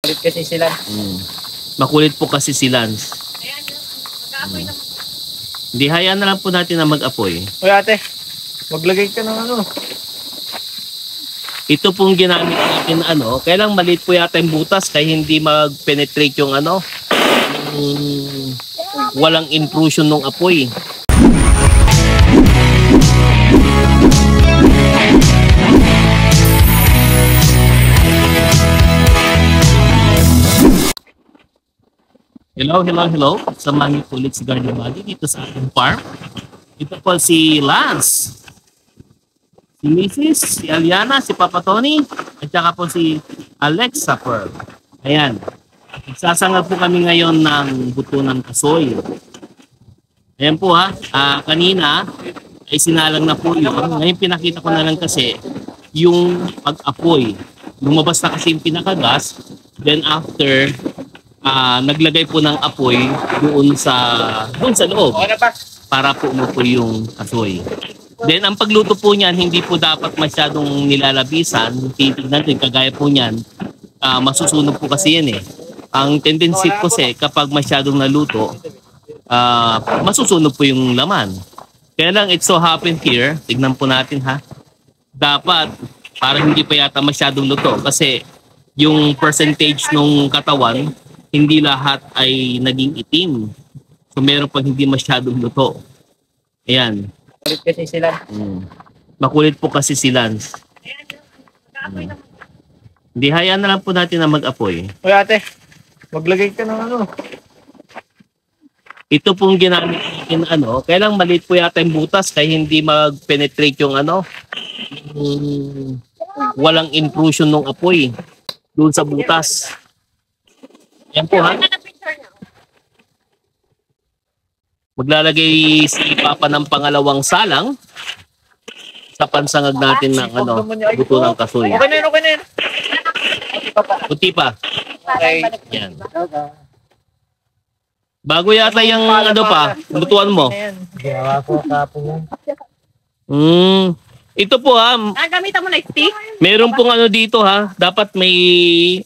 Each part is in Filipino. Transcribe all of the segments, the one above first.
Makulit kasi sila. Makulit po kasi sila. Mag-aapoy naman. Hindi, hayaan na lang po natin na mag-apoy. Uy ate, maglagay ka ng ano. Ito pong ginamit natin kailang maliit po yata yung butas kaya hindi mag-penetrate yung yung walang intrusion ng apoy. Hello. Samahan niyo ulit si Garden Body dito sa ating farm. Ito po si Lance, si Mrs., si Aliana, si Papa Tony, at saka po si Alexa Pearl. Ayan. Nagsasangag po kami ngayon ng buto ng kasoy. Ayan po kanina ay sinalang na po yun. Ngayon pinakita ko na lang kasi yung pag-apoy. Lumabas na kasi yung pinakagas. Then after, naglagay po ng apoy doon sa loob para po umupoy yung kasoy. Then ang pagluto po niyan, hindi po dapat masyadong nilalabisan. Titignan din, kagaya po niyan, masusunog po kasi yan eh. Ang tendency po kasi kapag masyadong naluto, masusunog po yung laman. Kaya lang it so happened here, tignan po natin dapat parang hindi pa yata masyadong luto kasi yung percentage ng katawan, hindi lahat ay naging itim. So meron pang hindi masyadong luto. Ayan. Makulit kasi sila. Makulit po kasi sila. Mag-aapoy naman. Hindi, hayaan na lang po natin na mag-apoy. Uy ate, maglagay ka ng ano. Ito pong ginamit natin kailang maliit po yata yung butas kaya hindi mag-penetrate yung yung walang intrusion ng apoy doon sa butas. Yan po Maglalagay si Papa ng pangalawang salang sa pansangag natin ng buto ng kasoy. Okay na yun. Kunti pa. Okay. Yan. Bago yata yung lutuan mo. Ginawa ko kapon yan. Ito po Gamitan mo na stick? meron pong dito dapat may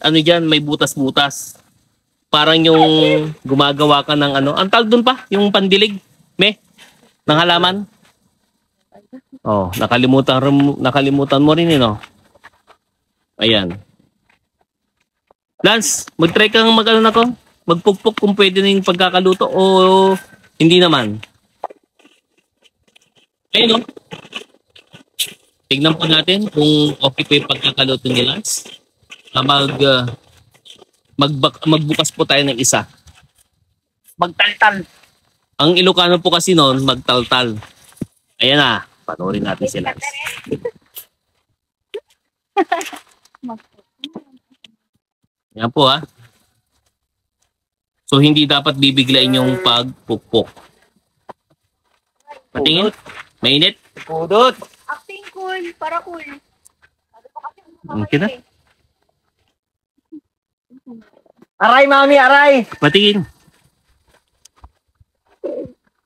diyan, may butas-butas. Parang yung gumagawa ka ng ang tawag doon pa, yung pandilig, ng halaman. Oh, nakalimutan mo rin Ayan. Lance, mag-try kang magpukpok kung pwede na yung pagkakaluto o hindi naman. Ayun Tignan po natin kung okay pa yung pagkakaluto ni Lance. Magbukas po tayo ng isa. Magtaltal. Ang Ilocano po kasi noon, magtaltal. Ayan panoorin natin si Lance. Yan po So hindi dapat bibiglain yung pagpukpok. Patingin. Mainit. Pudot. Acting cool, para cool. Okay na. Aray mami, aray. Patingin.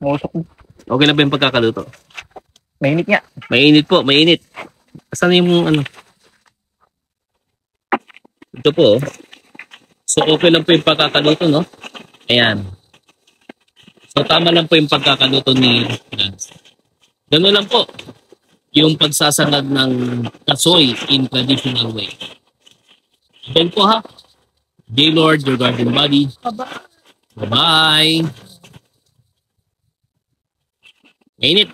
Musok. Okay na ba yung pagkakaluto? Mainit nga. Mainit po, mainit. Asan yung Ito po. So okay lang po yung pagkakaluto, no? Ayan. So tama lang po yung pagkakaluto ni Lance. Ganun lang po yung pagsasangag ng kasoy in traditional way. Then po Gaylord, your Garden Body. Bye-bye. Mainit.